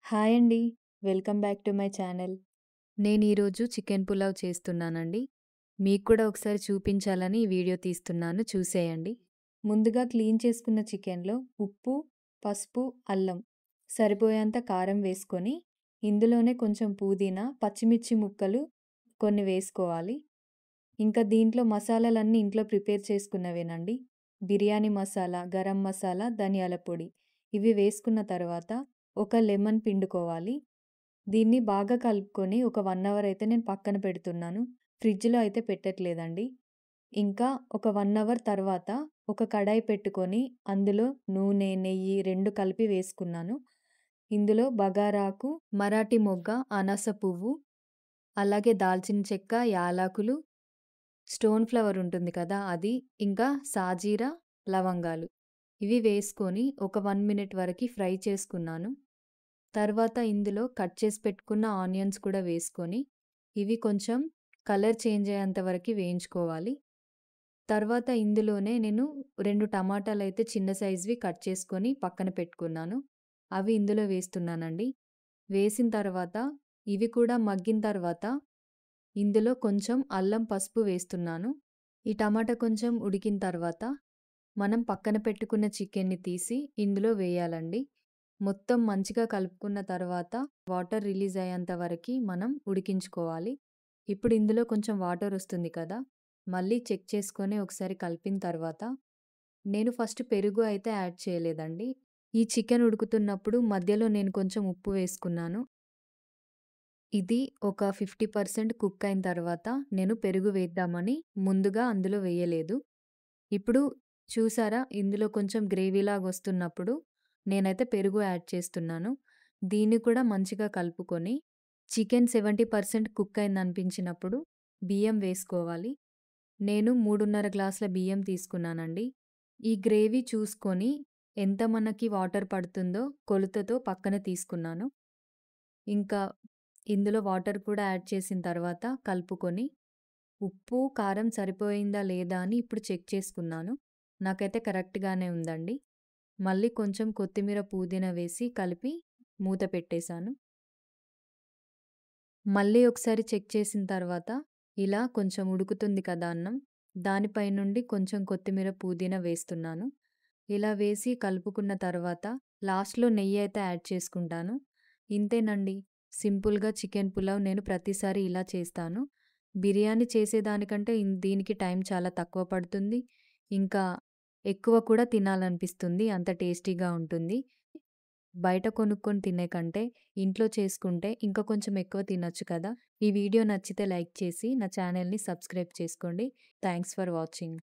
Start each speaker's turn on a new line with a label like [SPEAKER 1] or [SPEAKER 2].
[SPEAKER 1] Hi అండి. Welcome back to my channel. నేను ఈరోజు చికెన్ పులావ్ చేస్తున్నానండి. మీకు కూడా ఒకసారి చూపించాలని ఈ వీడియో తీస్తున్నాను, చూసేయండి. ముందుగా క్లీన్ చేసుకున్న చికెన్లో ఉప్పు, పసుపు, అల్లం, సరిపోయేంత కారం వేసుకొని ఇందులోనే కొంచెం పుదీనా, పచ్చిమిర్చి ముక్కలు కొన్ని వేసుకోవాలి. ఇంకా దీంట్లో మసాలాలన్నీ ఇంట్లో ప్రిపేర్ చేసుకున్నవేనండి. బిర్యానీ మసాలా, గరం మసాలా, ధనియాల పొడి ఇవి వేసుకున్న తర్వాత ఒక లెమన్ పిండుకోవాలి. దీన్ని బాగా కలుపుకొని ఒక 1 అవర్ అయితే నేను పక్కన పెడుతున్నాను. ఫ్రిడ్జ్‌లో అయితే పెట్టట్లేదండి. ఇంకా ఒక 1 అవర్ తర్వాత ఒక కడాయి పెట్టుకొని అందులో నూనె, నెయ్యి 2 కలిపి వేసుకున్నాను. ఇందులో బగారాకు, మరాఠీ మొగ్గ, అనాస పువ్వు, అలాగే దాల్చిన చెక్క, యాలకులు, స్టోన్ ఫ్లవర్ ఉంటుంది కదా అది, ఇంకా సాజీరా, లవంగాలు ఇవి వేసుకొని ఒక 1 మినిట్ వరకి ఫ్రై చేసుకున్నాను. తర్వాత ఇందులో కట్ చేసి పెట్టుకున్న ఆనియన్స్ కూడా వేసుకొని ఇవి కొంచెం కలర్ చేంజ్ అయ్యేంత వరకి వేయించుకోవాలి. తర్వాత ఇందులోనే నేను 2 టమాటాలైతే చిన్న సైజ్‌వి కట్ చేసుకొని పక్కన పెట్టుకున్నాను. అవి ఇందులో వేస్తున్నానండి. వేసిన తర్వాత ఇవి కూడా మగ్గిన తర్వాత ఇందులో కొంచెం అల్లం, పసుపు వేస్తున్నాను. ఈ టమాటా కొంచెం ఉడికిన తర్వాత మనం పక్కన పెట్టుకున్న చికెన్‌ని తీసి ఇందులో వేయాలండి. మొత్తం మంచిగా కలుపుకున్న తర్వాత వాటర్ రిలీజ్ అయ్యేంత వరకి మనం ఉడికించుకోవాలి. ఇప్పుడు ఇందులో కొంచెం వాటర్ వస్తుంది కదా! మళ్ళీ చెక్ చేసుకొని ఒకసారి కలిపిన తర్వాత నేను ఫస్ట్ పెరుగు అయితే యాడ్ చేయలేదండి. ఈ చికెన్ ఉడుకుతున్నప్పుడు మధ్యలో నేను కొంచెం ఉప్పు వేసుకున్నాను. ఇది ఒక 50% కుక్ అయిన తర్వాత నేను పెరుగు వేద్దామని ముందుగా అందులో వేయలేదు. ఇప్పుడు చూసారా, ఇందులో కొంచెం గ్రేవీలాగా వస్తున్నప్పుడు నేనైతే పెరుగు యాడ్ చేస్తున్నాను. దీన్ని కూడా మంచిగా కలుపుకొని చికెన్ 70% కుక్ అయిందనిపించినప్పుడు బియ్యం వేసుకోవాలి. నేను 3:30 గ్లాసుల బియ్యం తీసుకున్నానండి. ఈ గ్రేవీ చూసుకొని ఎంత మనకి వాటర్ పడుతుందో కొలతతో పక్కన తీసుకున్నాను. ఇంకా ఇందులో వాటర్ కూడా యాడ్ చేసిన తర్వాత కలుపుకొని ఉప్పు, కారం సరిపోయిందా లేదా అని ఇప్పుడు చెక్ చేసుకున్నాను. నాకైతే కరెక్ట్‌గానే ఉందండి. మళ్ళీ కొంచెం కొత్తిమీర, పుదీనా వేసి కలిపి మూత పెట్టేశాను. మళ్ళీ ఒకసారి చెక్ చేసిన తర్వాత ఇలా కొంచెం ఉడుకుతుంది కదా అన్నం, దానిపై నుండి కొంచెం కొత్తిమీర, పుదీనా వేస్తున్నాను. ఇలా వేసి కలుపుకున్న తర్వాత లాస్ట్‌లో నెయ్యి అయితే యాడ్ చేసుకుంటాను. ఇంతేనండి. సింపుల్‌గా చికెన్ పులావ్ నేను ప్రతిసారి ఇలా చేస్తాను. బిర్యానీ చేసేదానికంటే దీనికి టైం చాలా తక్కువ పడుతుంది. ఇంకా ఎక్కువ కూడా తినాలనిపిస్తుంది. అంత టేస్టీగా ఉంటుంది. బయట కొనుక్కొని తినే కంటే ఇంట్లో చేసుకుంటే ఇంకా కొంచెం ఎక్కువ తినొచ్చు కదా! ఈ వీడియో నచ్చితే లైక్ చేసి నా ఛానల్‌ని సబ్స్క్రైబ్ చేసుకోండి. Thanks for watching.